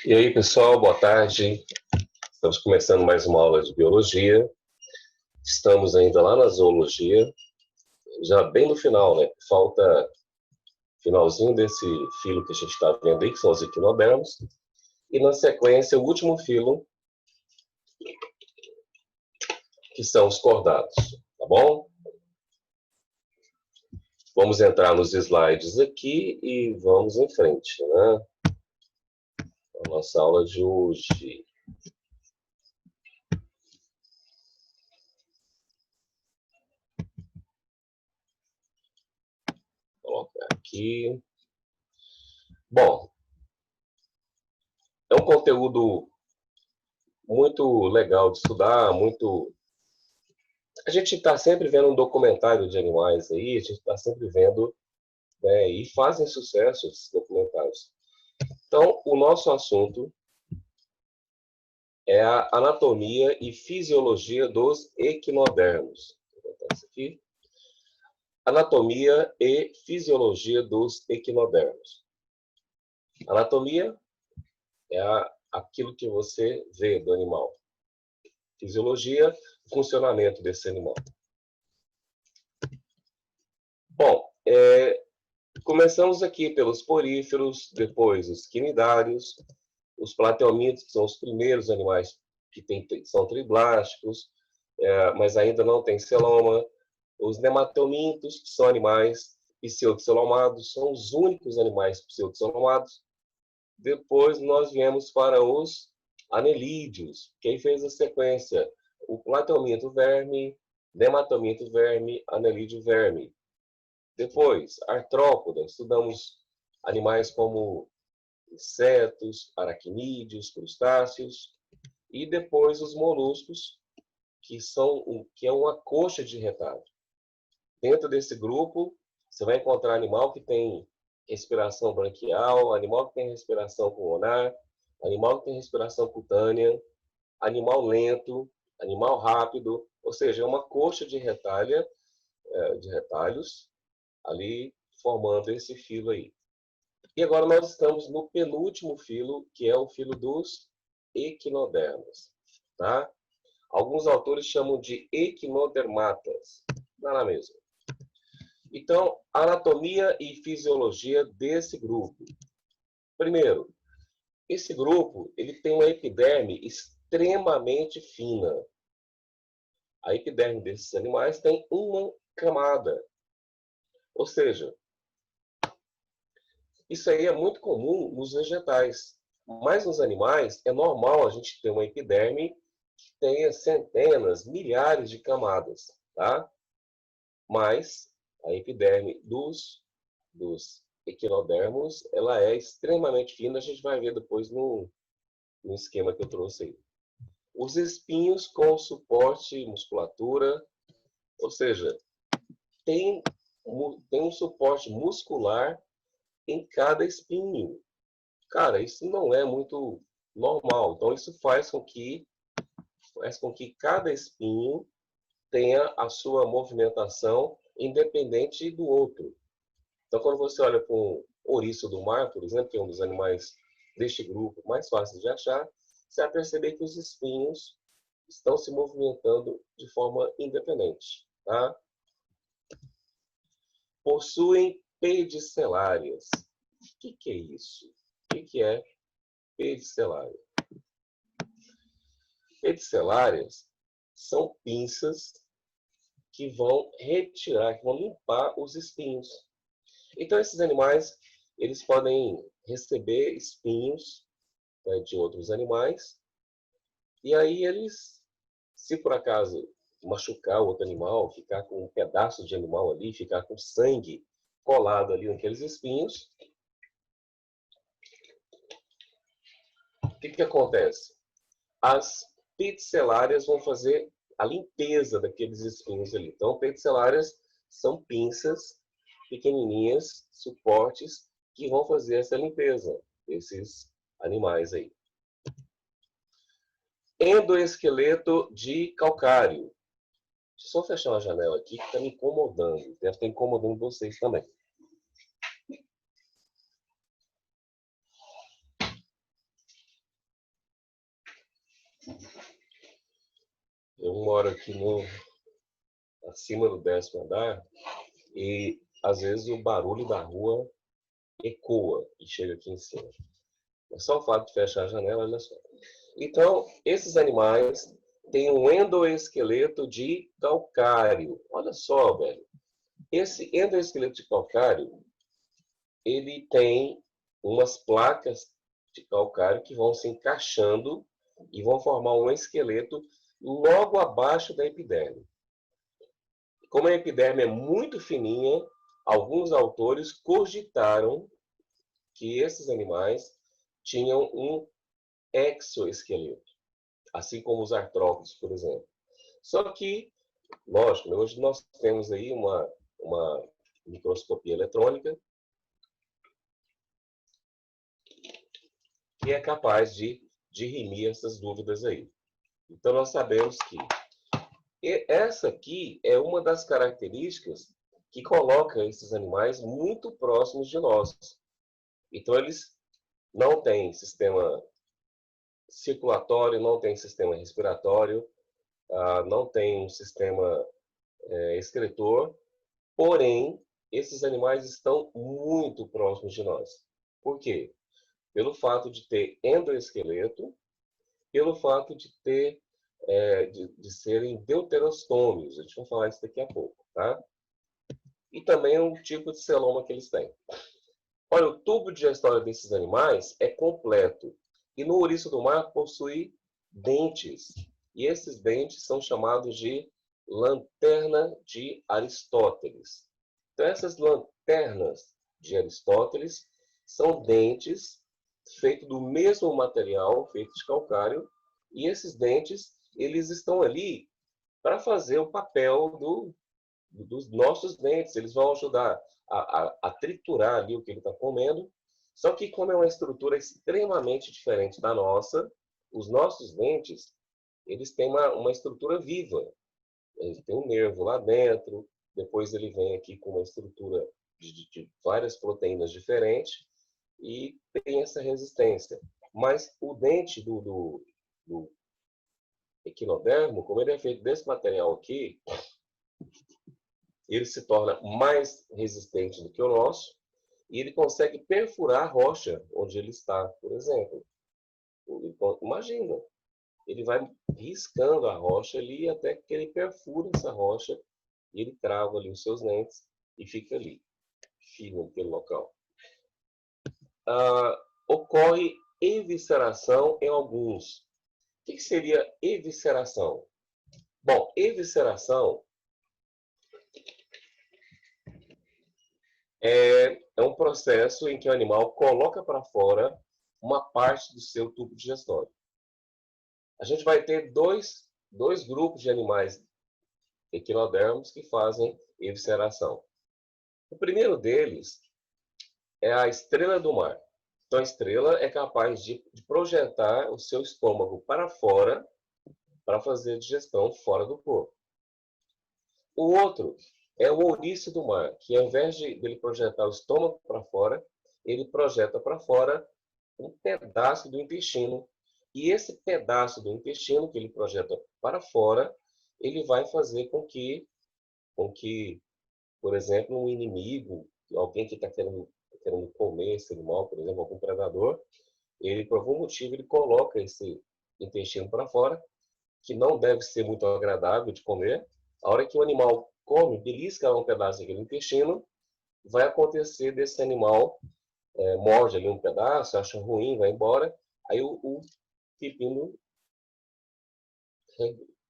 E aí, pessoal, boa tarde. Estamos começando mais uma aula de biologia. Estamos ainda lá na zoologia, já bem no final, né? Falta finalzinho desse filo que a gente está vendo aí, que são os equinodermos. E na sequência, o último filo, que são os cordados, tá bom? Vamos entrar nos slides aqui e vamos em frente, né? A nossa aula de hoje. Vou colocar aqui. Bom, é um conteúdo muito legal de estudar, muito... A gente está sempre vendo um documentário de animais aí, a gente está sempre vendo, né, e fazem sucesso esses documentários. Então, o nosso assunto é a anatomia e fisiologia dos equinodermos. Vou botar isso aqui. Anatomia e fisiologia dos equinodermos. Anatomia é aquilo que você vê do animal. Fisiologia, o funcionamento desse animal. Bom, começamos aqui pelos poríferos, depois os quinidários, os plateumintos, que são os primeiros animais que são triblásticos, mas ainda não tem celoma. Os nematomintos, que são animais pseudocelomados, são os únicos animais pseudocelomados. Depois nós viemos para os anelídeos. Quem fez a sequência? O plateuminto verme, nematominto verme, anelídeo verme. Depois, artrópoda, estudamos animais como insetos, aracnídeos, crustáceos, e depois os moluscos, que é uma coxa de retalho. Dentro desse grupo, você vai encontrar animal que tem respiração branquial, animal que tem respiração pulmonar, animal que tem respiração cutânea, animal lento, animal rápido, ou seja, é uma coxa de retalhos ali formando esse filo aí. E agora nós estamos no penúltimo filo, que é o filo dos equinodermos, tá? Alguns autores chamam de equinodermatas, nada mesmo. Então, anatomia e fisiologia desse grupo. Primeiro, esse grupo ele tem uma epiderme extremamente fina. A epiderme desses animais tem uma camada. Ou seja, isso aí é muito comum nos vegetais. Mas nos animais é normal a gente ter uma epiderme que tenha centenas, milhares de camadas, tá? Mas a epiderme dos equinodermos, ela é extremamente fina, a gente vai ver depois no esquema que eu trouxe aí. Os espinhos com suporte musculatura, ou seja, tem um suporte muscular em cada espinho. Cara, isso não é muito normal. Então, isso faz com que cada espinho tenha a sua movimentação independente do outro. Então, quando você olha para um ouriço do mar, por exemplo, que é um dos animais deste grupo mais fáceis de achar, você vai perceber que os espinhos estão se movimentando de forma independente. Tá? Possuem pedicelárias. O que é isso? O que é pedicelária? Pedicelárias são pinças que vão retirar, que vão limpar os espinhos. Então, esses animais, eles podem receber espinhos, né, de outros animais, e aí eles, se por acaso machucar o outro animal, ficar com um pedaço de animal ali, ficar com sangue colado ali naqueles espinhos, o que acontece? As pedicelárias vão fazer a limpeza daqueles espinhos ali. Então, pedicelárias são pinças pequenininhas, suportes, que vão fazer essa limpeza desses animais aí. Endoesqueleto de calcário. Deixa eu só fechar uma janela aqui que está me incomodando. Deve estar incomodando vocês também. Eu moro aqui acima do 10º andar e às vezes o barulho da rua ecoa e chega aqui em cima. É só o fato de fechar a janela, olha só. Então, esses animais têm um endoesqueleto de calcário. Olha só, velho. Esse endoesqueleto de calcário, ele tem umas placas de calcário que vão se encaixando e vão formar um esqueleto logo abaixo da epiderme. Como a epiderme é muito fininha, alguns autores cogitaram que esses animais tinham um exoesqueleto, assim como os artrópodes, por exemplo. Só que, lógico, hoje nós temos aí uma microscopia eletrônica que é capaz de dirimir essas dúvidas aí. Então, nós sabemos que essa aqui é uma das características que coloca esses animais muito próximos de nós. Então, eles não têm sistema circulatório, não têm sistema respiratório, não têm um sistema excretor, porém, esses animais estão muito próximos de nós. Por quê? Pelo fato de ter endoesqueleto, pelo fato de ter de serem deuterostômios. A gente vai falar isso daqui a pouco, tá? E também o tipo de celoma que eles têm. Olha, o tubo digestório desses animais é completo. E no ouriço do mar possui dentes. E esses dentes são chamados de lanterna de Aristóteles. Então, essas lanternas de Aristóteles são dentes feitos do mesmo material, feito de calcário, e esses dentes, eles estão ali para fazer o papel dos nossos dentes. Eles vão ajudar a triturar ali o que ele está comendo. Só que como é uma estrutura extremamente diferente da nossa, os nossos dentes, eles têm uma estrutura viva. Ele tem um nervo lá dentro, depois ele vem aqui com uma estrutura de várias proteínas diferentes e tem essa resistência. Mas o dente do equinodermo, como ele é feito desse material aqui, ele se torna mais resistente do que o nosso e ele consegue perfurar a rocha onde ele está, por exemplo. Então, imagina, ele vai riscando a rocha ali até que ele perfura essa rocha e ele trava ali os seus dentes e fica ali, firme naquele local. Ocorre evisceração em alguns. O que seria evisceração? Bom, evisceração é um processo em que o animal coloca para fora uma parte do seu tubo digestório. A gente vai ter dois grupos de animais equinodermos que fazem evisceração. O primeiro deles é a estrela do mar. Então, a estrela é capaz de projetar o seu estômago para fora para fazer digestão fora do corpo. O outro é o ouriço do mar, que ao invés de ele projetar o estômago para fora, ele projeta para fora um pedaço do intestino. E esse pedaço do intestino que ele projeta para fora, ele vai fazer com que por exemplo, um inimigo, alguém que está querendo comer esse animal, por exemplo, algum predador, ele, por algum motivo, ele coloca esse intestino para fora, que não deve ser muito agradável de comer. A hora que o animal come, belisca um pedaço daquele intestino, vai acontecer desse animal, morde ali um pedaço, acha ruim, vai embora, aí o pepino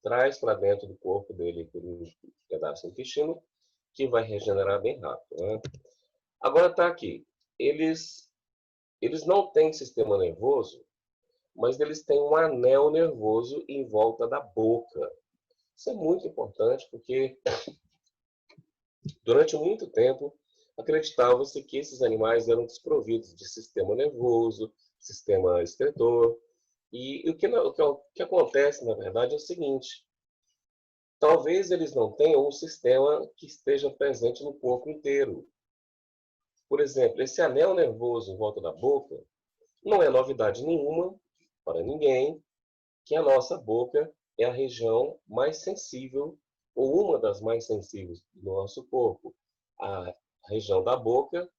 traz para dentro do corpo dele aquele pedaço do intestino, que vai regenerar bem rápido, né? Agora está aqui. Eles não têm sistema nervoso, mas eles têm um anel nervoso em volta da boca. Isso é muito importante porque durante muito tempo acreditava-se que esses animais eram desprovidos de sistema nervoso, sistema excretor. E o que acontece, na verdade, é o seguinte: talvez eles não tenham um sistema que esteja presente no corpo inteiro. Por exemplo, esse anel nervoso em volta da boca não é novidade nenhuma para ninguém que a nossa boca é a região mais sensível, ou uma das mais sensíveis do nosso corpo. A região da boca,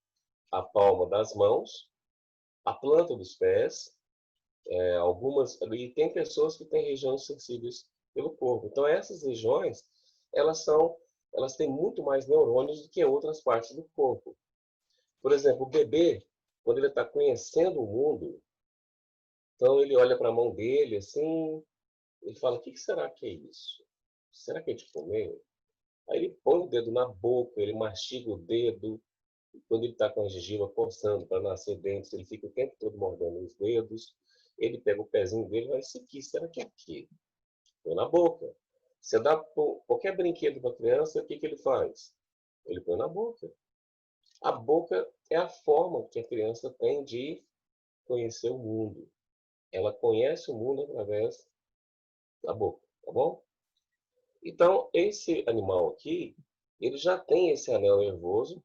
a palma das mãos, a planta dos pés, algumas, e tem pessoas que têm regiões sensíveis pelo corpo. Então, essas regiões, elas têm muito mais neurônios do que outras partes do corpo. Por exemplo, o bebê, quando ele está conhecendo o mundo, então ele olha para a mão dele assim, ele fala: o que será que é isso? Será que é de comer? Aí ele põe o dedo na boca, ele mastiga o dedo, e quando ele está com a gengiva coçando para nascer dentes, ele fica o tempo todo mordendo os dedos. Ele pega o pezinho dele e vai: isso aqui, será que é o quê? Põe na boca. Você dá qualquer brinquedo para a criança, o que ele faz? Ele põe na boca. A boca é a forma que a criança tem de conhecer o mundo. Ela conhece o mundo através da boca, tá bom? Então, esse animal aqui, ele já tem esse anel nervoso,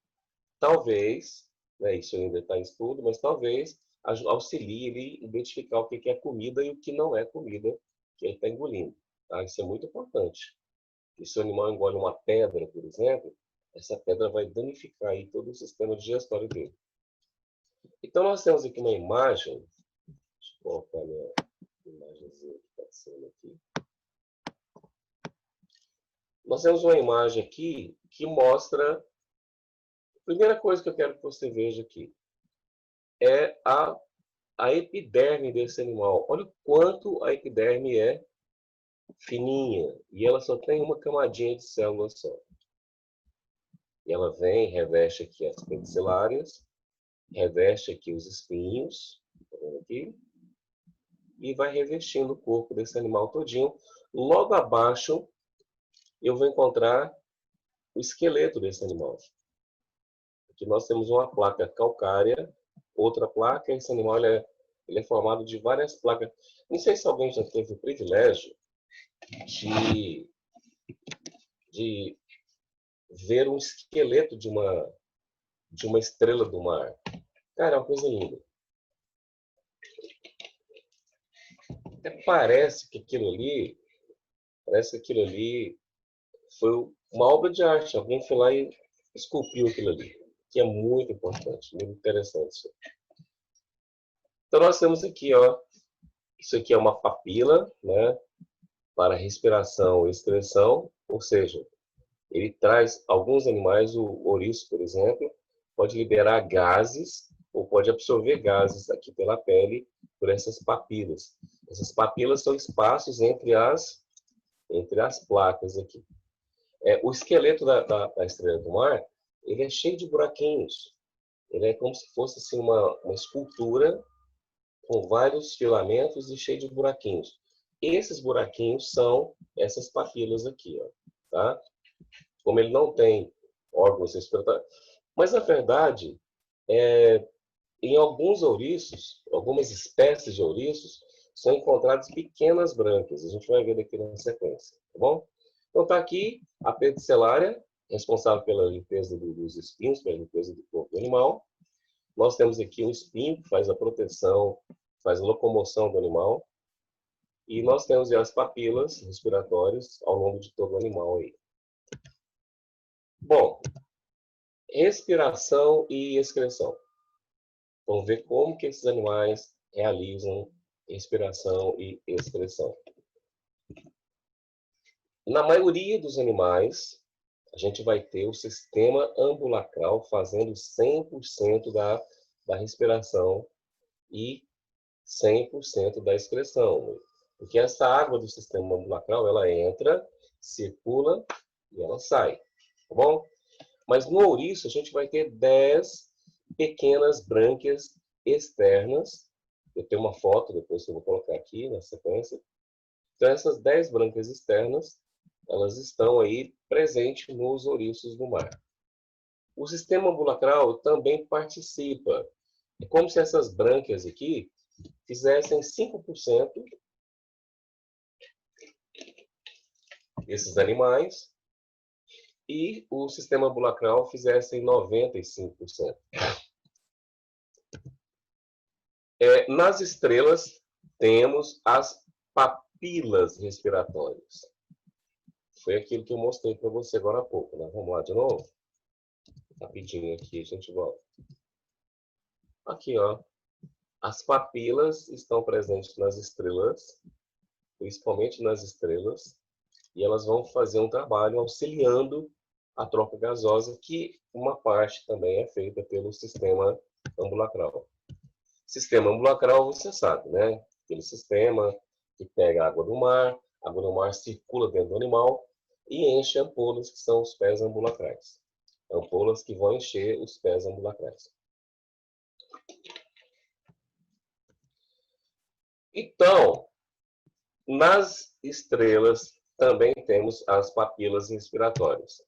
talvez, né, isso ainda está em estudo, mas talvez auxilie ele a identificar o que é comida e o que não é comida que ele está engolindo. Tá? Isso é muito importante. E se o animal engole uma pedra, por exemplo, essa pedra vai danificar aí todo o sistema digestório dele. Então, nós temos aqui uma imagem, deixa eu colocar a minha imagenzinha que está sendo aqui. Nós temos uma imagem aqui que mostra. A primeira coisa que eu quero que você veja aqui é a epiderme desse animal. Olha o quanto a epiderme é fininha. E ela só tem uma camadinha de célula só. E ela vem, reveste aqui as pedicelárias, reveste aqui os espinhos, tá vendo aqui? E vai revestindo o corpo desse animal todinho. Logo abaixo, eu vou encontrar o esqueleto desse animal. Aqui nós temos uma placa calcária, outra placa. Esse animal ele é formado de várias placas. Não sei se alguém já teve o privilégio de ver um esqueleto de uma estrela do mar. Cara, é uma coisa linda. Até parece que aquilo ali foi uma obra de arte. Alguém foi lá e esculpiu aquilo ali, que é muito importante, muito interessante. Então nós temos aqui, ó, isso aqui é uma papila, né, para respiração e excreção, ou seja, ele traz alguns animais, o ouriço, por exemplo, pode liberar gases ou pode absorver gases aqui pela pele por essas papilas. Essas papilas são espaços entre as placas aqui. O esqueleto da estrela do mar, ele é cheio de buraquinhos. Ele é como se fosse assim, uma escultura com vários filamentos e cheio de buraquinhos. Esses buraquinhos são essas papilas aqui, ó, tá? Como ele não tem órgãos respiratórios. Mas, na verdade, em alguns ouriços, algumas espécies de ouriços, são encontradas pequenas brânquias. A gente vai ver daqui na sequência, tá bom? Então, está aqui a pedicelária, responsável pela limpeza dos espinhos, pela limpeza do corpo do animal. Nós temos aqui um espinho que faz a proteção, faz a locomoção do animal. E nós temos as papilas respiratórias ao longo de todo o animal aí. Bom, respiração e excreção. Vamos ver como que esses animais realizam respiração e excreção. Na maioria dos animais, a gente vai ter o sistema ambulacral fazendo 100% da respiração e 100% da excreção. Porque essa água do sistema ambulacral, ela entra, circula e ela sai. Tá bom? Mas no ouriço, a gente vai ter 10 pequenas brânquias externas. Eu tenho uma foto, depois que eu vou colocar aqui na sequência. Então, essas 10 brânquias externas, elas estão aí presentes nos ouriços do mar. O sistema ambulacral também participa. É como se essas brânquias aqui fizessem 5% desses animais e o sistema ambulacral fizessem 95%. Nas estrelas, temos as papilas respiratórias. Foi aquilo que eu mostrei para você agora há pouco, né? Vamos lá de novo? Rapidinho aqui, a gente volta. Aqui, ó. As papilas estão presentes nas estrelas, principalmente nas estrelas, e elas vão fazer um trabalho auxiliando a troca gasosa, que uma parte também é feita pelo sistema ambulacral. Sistema ambulacral, você sabe, né? Aquele sistema que pega a água do mar circula dentro do animal e enche ampolas, que são os pés ambulacrais. Ampolas que vão encher os pés ambulacrais. Então, nas estrelas também temos as papilas respiratórias.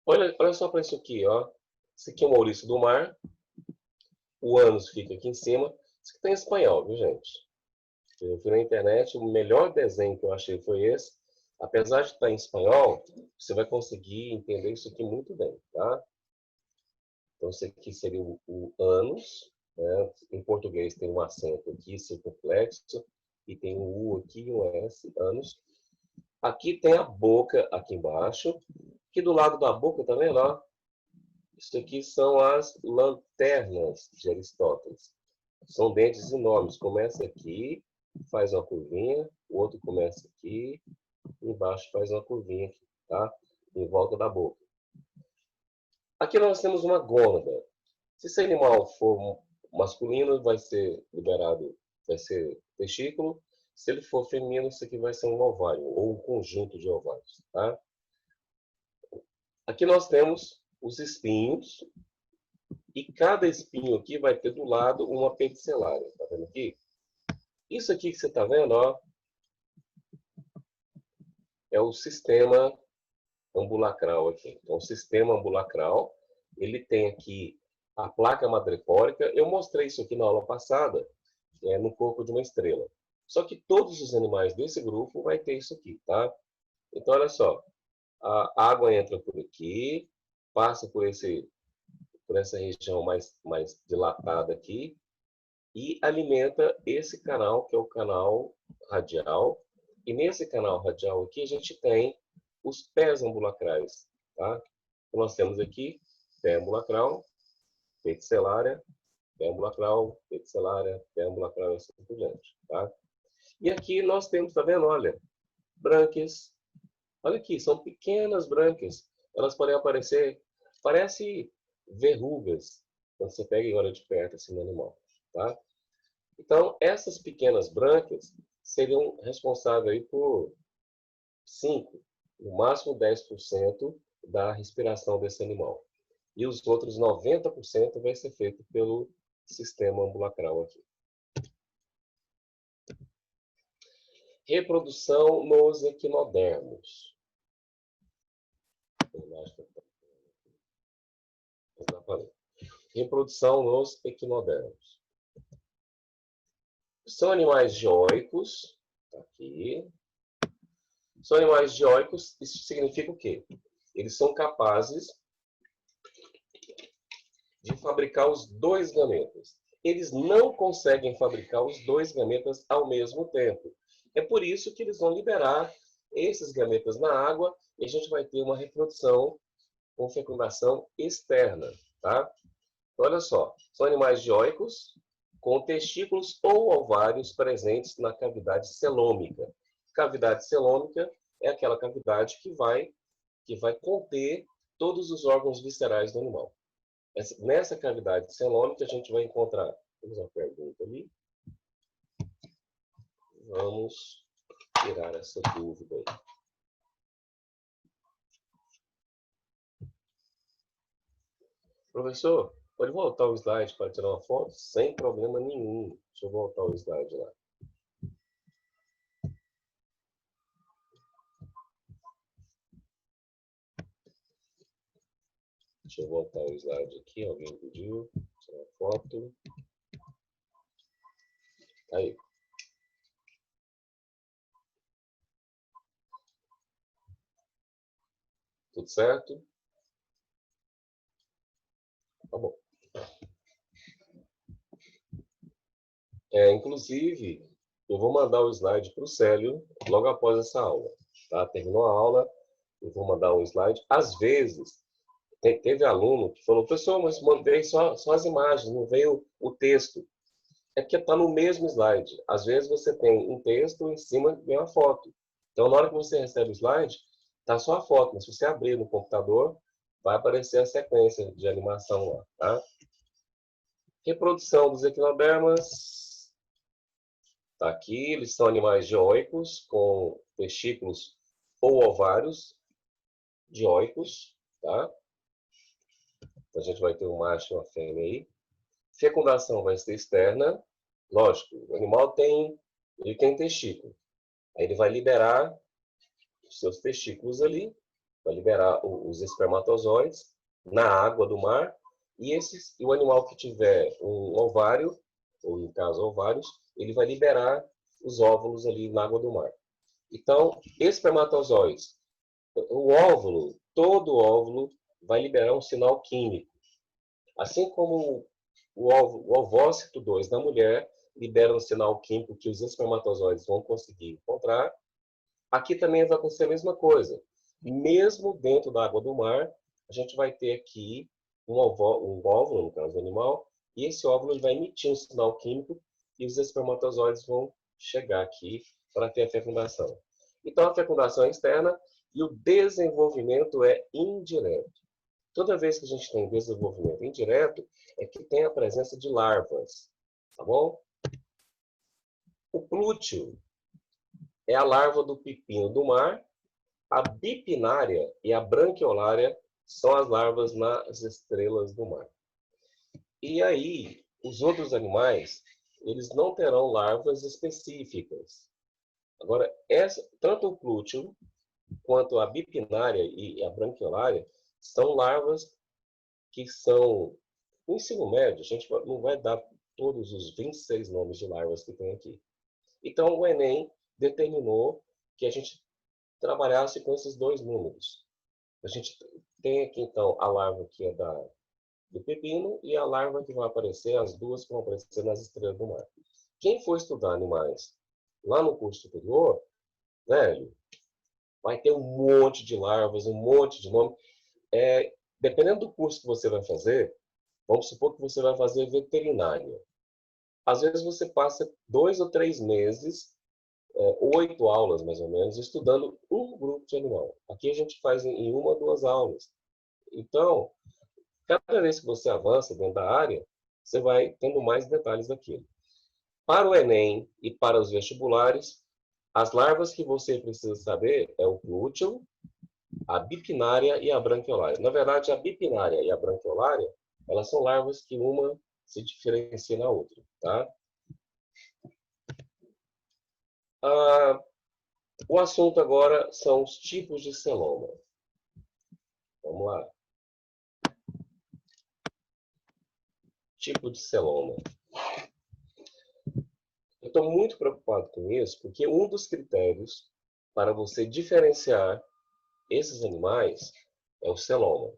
Olha só para isso aqui, ó. Isso aqui é o ouriço do mar. O ânus fica aqui em cima. Isso aqui está em espanhol, viu, gente? Eu vi na internet, o melhor desenho que eu achei foi esse. Apesar de estar em espanhol, você vai conseguir entender isso aqui muito bem, tá? Então, isso aqui seria o ânus, né? Em português tem um acento aqui, circunflexo, e tem um U aqui e um S, ânus. Aqui tem a boca aqui embaixo. Aqui do lado da boca, tá vendo? Ó? Isso aqui são as lanternas de Aristóteles. São dentes enormes. Começa aqui, faz uma curvinha. O outro começa aqui, embaixo faz uma curvinha aqui, tá? Em volta da boca. Aqui nós temos uma gônada. Se esse animal for masculino, vai ser liberado, vai ser testículo. Se ele for feminino, isso aqui vai ser um ovário, ou um conjunto de ovários, tá? Aqui nós temos os espinhos, e cada espinho aqui vai ter do lado uma pedicelária, tá vendo aqui? Isso aqui que você tá vendo, ó, é o sistema ambulacral aqui. Então, o sistema ambulacral, ele tem aqui a placa madrepórica. Eu mostrei isso aqui na aula passada, no corpo de uma estrela. Só que todos os animais desse grupo vai ter isso aqui, tá? Então, olha só. A água entra por aqui, passa por essa região mais dilatada aqui e alimenta esse canal, que é o canal radial. E nesse canal radial aqui, a gente tem os pés ambulacrais, tá? Então, nós temos aqui pé ambulacral, peticelária, pé ambulacral, peticelária, pé ambulacral e assim por diante, tá? E aqui nós temos, tá vendo? Olha, brânquias. Olha aqui, são pequenas brânquias. Elas podem aparecer, parece verrugas, quando você pega e olha de perto assim no animal, tá? Então, essas pequenas brânquias seriam responsáveis aí por 5, no máximo 10% da respiração desse animal. E os outros 90% vai ser feito pelo sistema ambulacral aqui. Reprodução nos equinodermos. Reprodução nos equinodermos. São animais dioicos, aqui. São animais dioicos, isso significa o quê? Eles são capazes de fabricar os dois gametas. Eles não conseguem fabricar os dois gametas ao mesmo tempo. É por isso que eles vão liberar esses gametas na água e a gente vai ter uma reprodução com fecundação externa, tá? Então, olha só, são animais dioicos com testículos ou ovários presentes na cavidade celômica. Cavidade celômica é aquela cavidade que vai conter todos os órgãos viscerais do animal. Nessa cavidade celômica a gente vai encontrar, temos uma pergunta ali, vamos tirar essa dúvida aí. Professor, pode voltar o slide para tirar uma foto? Sem problema nenhum. Deixa eu voltar o slide lá. Deixa eu voltar o slide aqui, alguém pediu. Tirar uma foto. Aí. Tudo certo? Tá bom. Inclusive, eu vou mandar o slide para o Célio logo após essa aula. Tá? Terminou a aula, eu vou mandar um slide. Às vezes, teve aluno que falou, professor, mas mandei só as imagens, não veio o texto. É porque está no mesmo slide. Às vezes você tem um texto em cima de uma foto. Então, na hora que você recebe o slide, está só a foto. Mas se você abrir no computador, vai aparecer a sequência de animação lá. Tá? Reprodução dos equinodermas. Está aqui, eles são animais dioicos, com testículos ou ovários dioicos. Tá? Então, a gente vai ter um macho e uma fêmea aí. Fecundação vai ser externa. Lógico, o animal tem testículo. Aí ele vai liberar os seus testículos ali, vai liberar os espermatozoides na água do mar. E o animal que tiver um ovário, ou no caso ovários, ele vai liberar os óvulos ali na água do mar. Então, espermatozoides, o óvulo, todo óvulo vai liberar um sinal químico. Assim como o ovócito 2 da mulher libera um sinal químico que os espermatozoides vão conseguir encontrar, aqui também vai acontecer a mesma coisa. Mesmo dentro da água do mar, a gente vai ter aqui um óvulo, no caso do animal, e esse óvulo vai emitir um sinal químico e os espermatozoides vão chegar aqui para ter a fecundação. Então, a fecundação é externa e o desenvolvimento é indireto. Toda vez que a gente tem desenvolvimento indireto, é que tem a presença de larvas, tá bom? O plúteo é a larva do pepino do mar, a bipinária e a branquiolária são as larvas nas estrelas do mar. E aí, os outros animais, eles não terão larvas específicas. Agora, tanto o plúteo quanto a bipinária e a branquiolária são larvas que são, no ensino médio, a gente não vai dar todos os 26 nomes de larvas que tem aqui. Então, o Enem determinou que a gente trabalhasse com esses dois números. A gente tem aqui, então, a larva que é do pepino e a larva que vai aparecer, as duas que vão aparecer nas estrelas do mar. Quem for estudar animais lá no curso superior, velho, vai ter um monte de larvas, um monte de nome. Dependendo do curso que você vai fazer, vamos supor que você vai fazer veterinária. Às vezes você passa 2 ou 3 meses, 8 aulas mais ou menos, estudando um grupo de animal. Aqui a gente faz em 1 ou 2 aulas. Então, cada vez que você avança dentro da área, você vai tendo mais detalhes daquilo. Para o Enem e para os vestibulares, as larvas que você precisa saber é o plúteo, a bipinária e a branquiolária. Na verdade, a bipinária e a branquiolária, elas são larvas que uma se diferencia da outra, tá? O assunto agora são os tipos de celoma. Vamos lá. Tipo de celoma. Eu estou muito preocupado com isso, porque um dos critérios para você diferenciar esses animais é o celoma.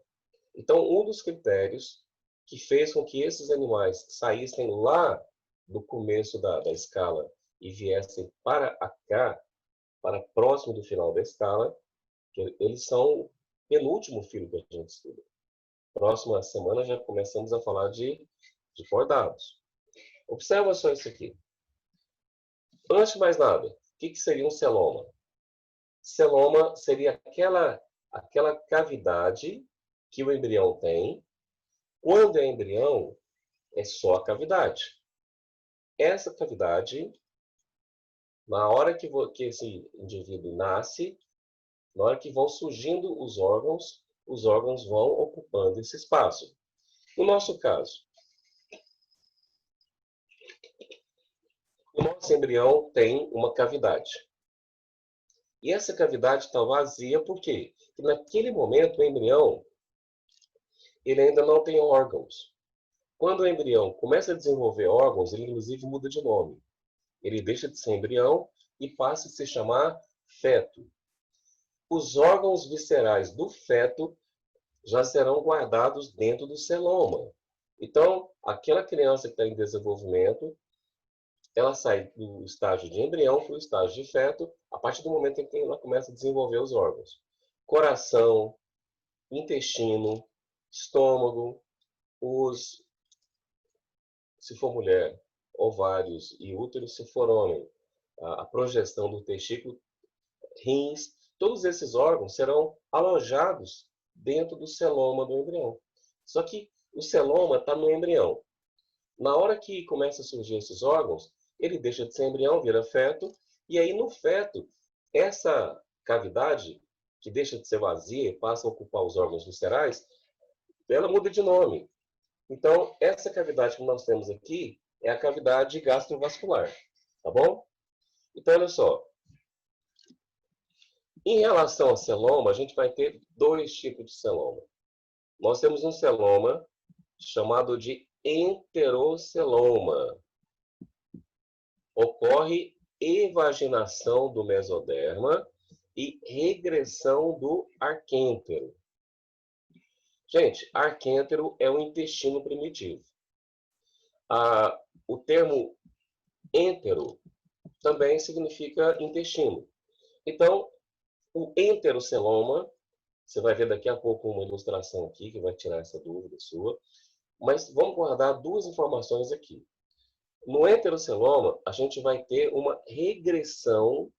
Então, um dos critérios que fez com que esses animais saíssem lá do começo da escala e viessem para cá, para próximo do final da escala, que eles são o penúltimo filo que a gente estuda. Próxima semana já começamos a falar de cordados. Observa só isso aqui. Antes de mais nada, o que seria um celoma? Celoma seria aquela cavidade que o embrião tem. Quando é embrião, é só a cavidade. Essa cavidade, na hora que esse indivíduo nasce, na hora que vão surgindo os órgãos vão ocupando esse espaço. No nosso caso, o nosso embrião tem uma cavidade. E essa cavidade está vazia por quê? Porque naquele momento o embrião ele ainda não tem órgãos. Quando o embrião começa a desenvolver órgãos, ele inclusive muda de nome. Ele deixa de ser embrião e passa a se chamar feto. Os órgãos viscerais do feto já serão guardados dentro do celoma. Então, aquela criança que está em desenvolvimento, ela sai do estágio de embrião para o estágio de feto, a partir do momento em que ela começa a desenvolver os órgãos. Coração, intestino, estômago, se for mulher, ovários e útero, se for homem, a projeção do testículo, rins, todos esses órgãos serão alojados dentro do celoma do embrião. Só que o celoma está no embrião. Na hora que começa a surgir esses órgãos, ele deixa de ser embrião, vira feto, e aí no feto, essa cavidade, que deixa de ser vazia e passa a ocupar os órgãos viscerais, ela muda de nome. Então, essa cavidade que nós temos aqui é a cavidade gastrovascular, tá bom? Então, olha só. Em relação ao celoma, a gente vai ter dois tipos de celoma. Nós temos um celoma chamado de enteroceloma. Ocorre evaginação do mesoderma e regressão do arquêntero. Gente, arquêntero é o intestino primitivo. O termo entero também significa intestino. Então, o enteroceloma, você vai ver daqui a pouco uma ilustração aqui que vai tirar essa dúvida sua, mas vamos guardar duas informações aqui. No enteroceloma, a gente vai ter uma regressão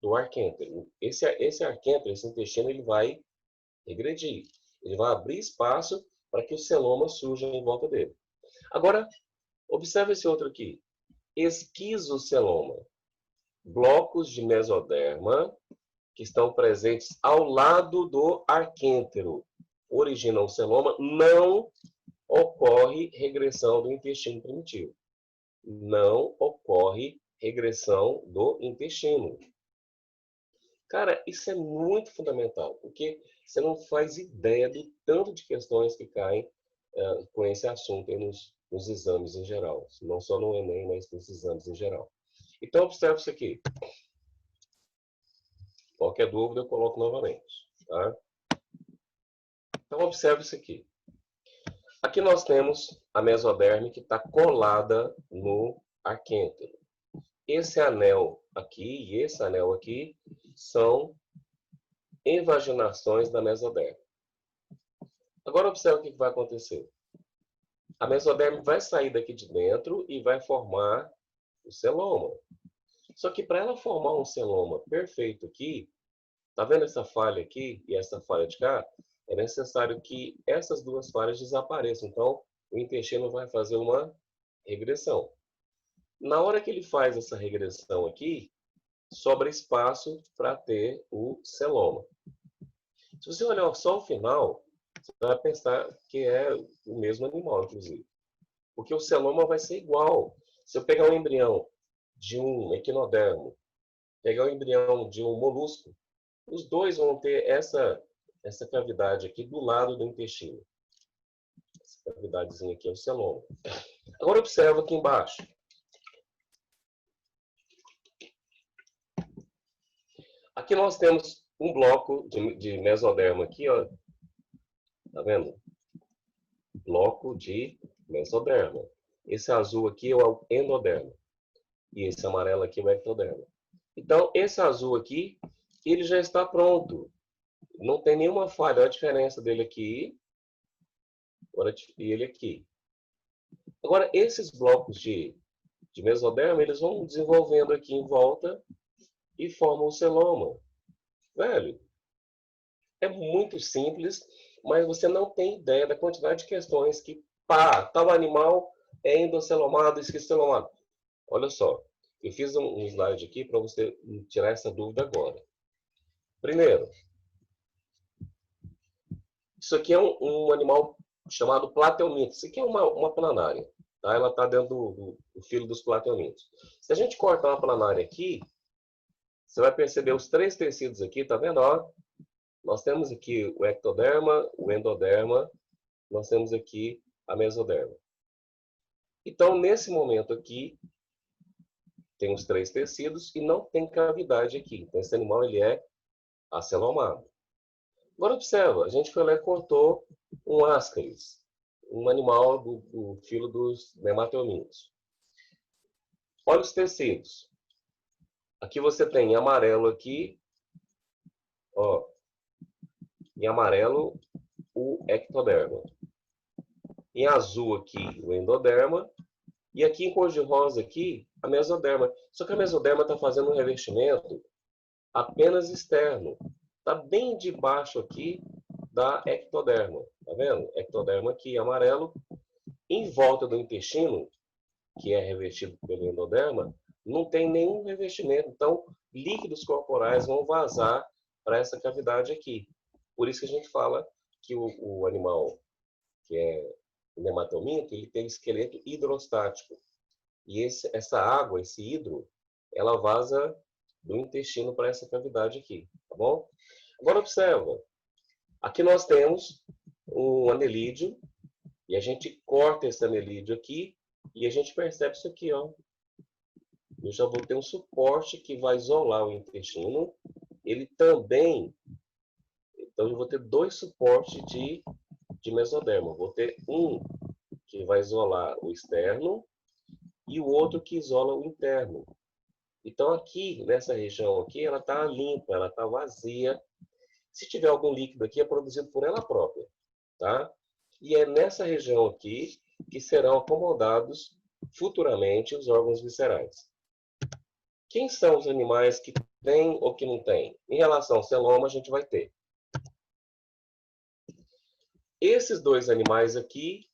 do arquêntero. Esse arquêntero, esse intestino, ele vai regredir. Ele vai abrir espaço para que o celoma surja em volta dele. Agora, observe esse outro aqui. Esquizoceloma. Blocos de mesoderma que estão presentes ao lado do arquêntero originam o celoma, não ocorre regressão do intestino primitivo. Não ocorre regressão do intestino. Cara, isso é muito fundamental, porque você não faz ideia do tanto de questões que caem com esse assunto aí nos exames em geral. Não só no Enem, mas nos exames em geral. Então, observe isso aqui. Qualquer dúvida, eu coloco novamente. Tá? Então, observe isso aqui. Aqui nós temos a mesoderme que está colada no arquêntero. Esse anel aqui e esse anel aqui são invaginações da mesoderme. Agora observe o que vai acontecer. A mesoderme vai sair daqui de dentro e vai formar o celoma. Só que para ela formar um celoma perfeito aqui, tá vendo essa falha aqui e essa falha de cá? É necessário que essas duas falhas desapareçam. Então, o intestino vai fazer uma regressão. Na hora que ele faz essa regressão aqui, sobra espaço para ter o celoma. Se você olhar só o final, você vai pensar que é o mesmo animal, inclusive. Porque o celoma vai ser igual. Se eu pegar um embrião de um equinodermo, pegar o embrião de um molusco, os dois vão ter essa cavidade aqui do lado do intestino. Essa cavidadezinha aqui é o celoma. Agora observa aqui embaixo. Aqui nós temos um bloco de mesoderma aqui, ó. Tá vendo? Bloco de mesoderma. Esse azul aqui é o endoderma. E esse amarelo aqui é o ectoderma. Então, esse azul aqui, ele já está pronto. Não tem nenhuma falha. Olha a diferença dele aqui e ele aqui. Agora, esses blocos de mesoderma, eles vão desenvolvendo aqui em volta e formam o celoma. Velho, é muito simples, mas você não tem ideia da quantidade de questões que, tal animal é endocelomado, esquicelomado. Olha só, eu fiz um slide aqui para você tirar essa dúvida agora. Primeiro, isso aqui é um animal chamado platelmintos. Isso aqui é uma planária. Tá? Ela está dentro do filo dos platelmintos. Se a gente cortar uma planária aqui, você vai perceber os três tecidos aqui, tá vendo? Ó, nós temos aqui o ectoderma, o endoderma, nós temos aqui a mesoderma. Então, nesse momento aqui, tem os três tecidos e não tem cavidade aqui. Então, esse animal ele é acelomado. Agora, observa, a gente foi lá e cortou um ascaris, um animal do filo dos nematelmintos. Olha os tecidos. Aqui você tem em amarelo aqui, ó, em amarelo o ectoderma. Em azul aqui o endoderma. E aqui em cor de rosa aqui, a mesoderma. Só que a mesoderma está fazendo um revestimento apenas externo. Está bem debaixo aqui da ectoderma. Tá vendo? Ectoderma aqui amarelo. Em volta do intestino, que é revestido pelo endoderma, não tem nenhum revestimento. Então, líquidos corporais vão vazar para essa cavidade aqui. Por isso que a gente fala que o animal, que é o nematominto, ele tem esqueleto hidrostático. E essa água, esse hidro, ela vaza do intestino para essa cavidade aqui, tá bom? Agora observa, aqui nós temos um anelídeo, e a gente corta esse anelídeo aqui, e a gente percebe isso aqui, ó. Eu já vou ter um suporte que vai isolar o intestino. Ele também, então eu vou ter dois suportes de mesoderma. Vou ter um que vai isolar o externo e o outro que isola o interno. Então aqui, nessa região aqui, ela está limpa, ela está vazia. Se tiver algum líquido aqui, é produzido por ela própria, tá? E é nessa região aqui que serão acomodados futuramente os órgãos viscerais. Quem são os animais que têm ou que não têm? Em relação ao celoma, a gente vai ter. Esses dois animais aqui,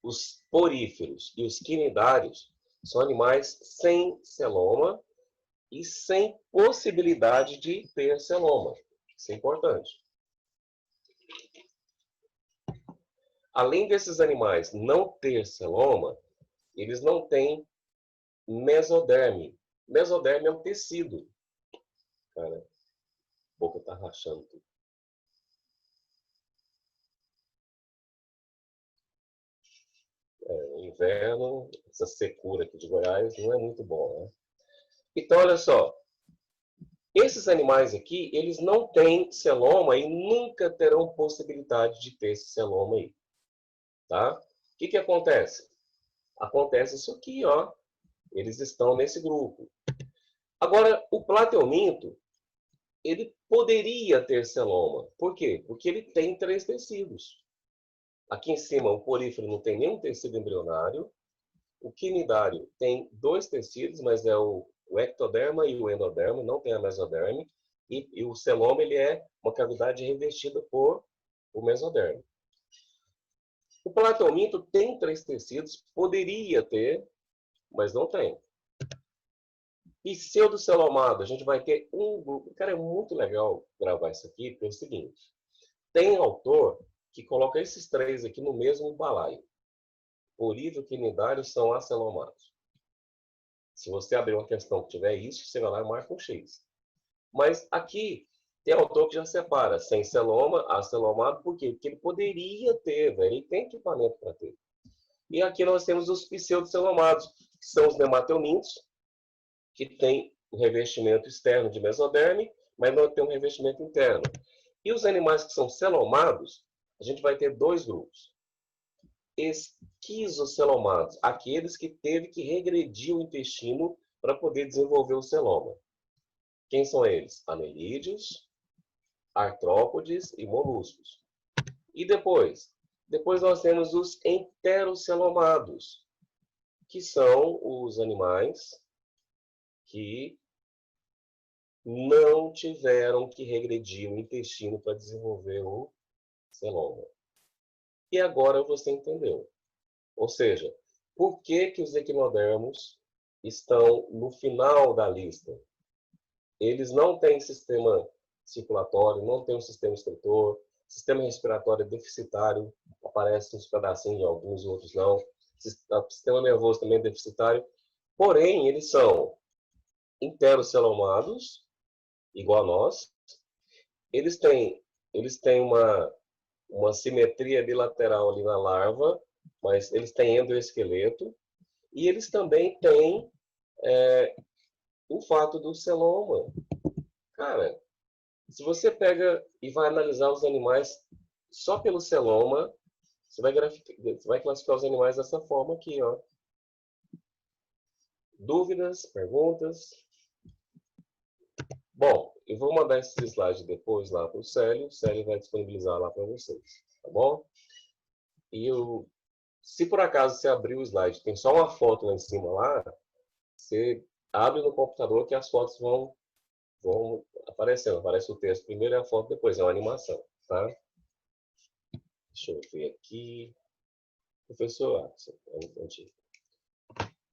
os poríferos e os quinidários, são animais sem celoma e sem possibilidade de ter celoma. Isso é importante. Além desses animais não ter celoma, eles não têm mesoderme. Mesoderme é um tecido. Cara, a boca tá rachando tudo. Inverno, essa secura aqui de Goiás não é muito bom, né? Então, olha só. Esses animais aqui, eles não têm celoma e nunca terão possibilidade de ter esse celoma aí. Tá? O que acontece? Acontece isso aqui, ó. Eles estão nesse grupo. Agora, o plateuminto, ele poderia ter celoma. Por quê? Porque ele tem 3 tecidos. Aqui em cima, o porífero não tem nenhum tecido embrionário. O quinidário tem 2 tecidos, mas é o ectoderma e o endoderma, não tem a mesoderme. E o celoma, ele é uma cavidade revestida por o mesoderme. O plateuminto tem 3 tecidos, poderia ter, mas não tem. Pseudocelomado, a gente vai ter um grupo. Cara, é muito legal gravar isso aqui, porque é o seguinte. Tem autor que coloca esses 3 aqui no mesmo balaio. Porífero e quinidário são acelomados. Se você abrir uma questão que tiver isso, você vai lá e marca um X. Mas aqui tem autor que já separa sem celoma, acelomado, por quê? Porque ele poderia ter, velho. Ele tem equipamento para ter. E aqui nós temos os pseudocelomados, que são os nemateumintos, que tem o revestimento externo de mesoderme, mas não tem um revestimento interno. E os animais que são celomados, a gente vai ter 2 grupos. Esquizocelomados, aqueles que teve que regredir o intestino para poder desenvolver o celoma. Quem são eles? Anelídeos, artrópodes e moluscos. E depois? Depois nós temos os enterocelomados, que são os animais que não tiveram que regredir o intestino para desenvolver o celoma. E agora você entendeu. Ou seja, por que os equinodermos estão no final da lista? Eles não têm sistema circulatório, não têm um sistema excretor, sistema respiratório é deficitário, aparece uns pedacinhos de alguns, outros não. O sistema nervoso também é deficitário. Porém, eles são enterocelomados, igual a nós. Eles têm uma simetria bilateral ali na larva, mas eles têm endoesqueleto. E eles também têm o fato do celoma. Cara, se você pega e vai analisar os animais só pelo celoma, você vai classificar os animais dessa forma aqui, ó. Dúvidas, perguntas? Bom, eu vou mandar esse slide depois lá para o Célio vai disponibilizar lá para vocês, tá bom? E se por acaso você abrir o slide, tem só uma foto lá em cima lá, você abre no computador que as fotos vão aparecendo. Aparece o texto primeiro e a foto depois, é uma animação, tá? Deixa eu ver aqui. Professor Axel,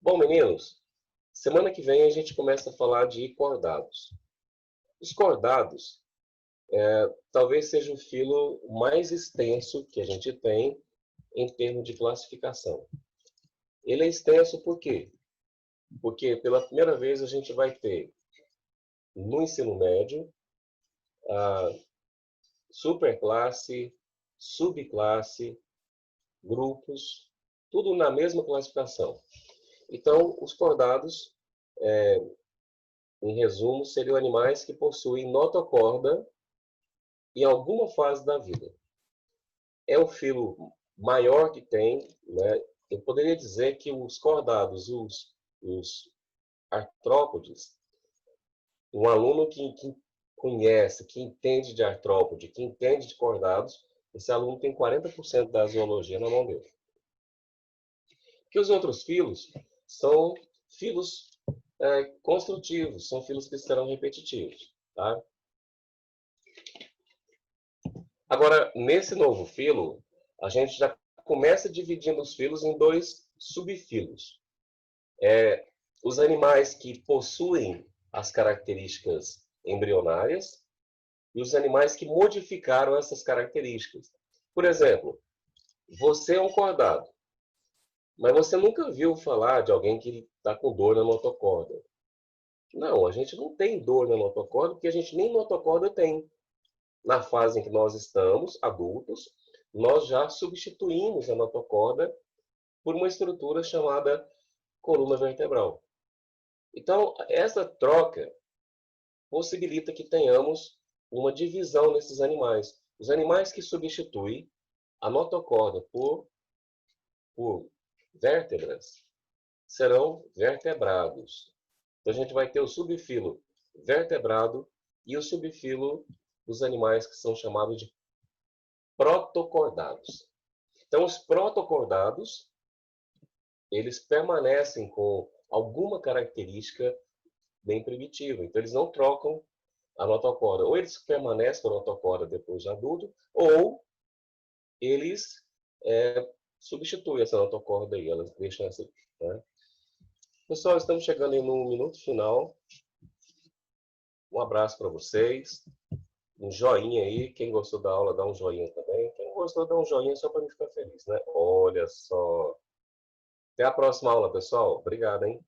bom, meninos, semana que vem a gente começa a falar de cordados. Os cordados talvez seja o filo mais extenso que a gente tem em termos de classificação. Ele é extenso por quê? Porque pela primeira vez a gente vai ter no ensino médio a superclasse, subclasse, grupos, tudo na mesma classificação. Então, os cordados, em resumo, seriam animais que possuem notocorda em alguma fase da vida. É o filo maior que tem, né? Eu poderia dizer que os cordados, os artrópodes, um aluno que conhece, que entende de artrópode, que entende de cordados, esse aluno tem 40% da zoologia na mão dele. Que os outros filos são filos construtivos, são filos que serão repetitivos. Tá? Agora, nesse novo filo, a gente já começa dividindo os filos em dois subfilos. Os animais que possuem as características embrionárias e os animais que modificaram essas características. Por exemplo, você é um cordado, mas você nunca viu falar de alguém que está com dor na notocorda. Não, a gente não tem dor na notocorda porque a gente nem notocorda tem. Na fase em que nós estamos, adultos, nós já substituímos a notocorda por uma estrutura chamada coluna vertebral. Então, essa troca possibilita que tenhamos uma divisão nesses animais. Os animais que substituem a notocorda por vértebras serão vertebrados. Então, a gente vai ter o subfilo vertebrado e o subfilo dos animais que são chamados de protocordados. Então, os protocordados, eles permanecem com alguma característica bem primitiva. Então, eles não trocam a notocorda. Ou eles permanecem com a notocorda depois de adulto, ou eles substituem essa notocorda aí. Elas deixam essa... Né? Pessoal, estamos chegando aí no minuto final. Um abraço para vocês. Um joinha aí. Quem gostou da aula, dá um joinha também. Quem não gostou, dá um joinha só para mim ficar feliz, né? Olha só. Até a próxima aula, pessoal. Obrigado, hein?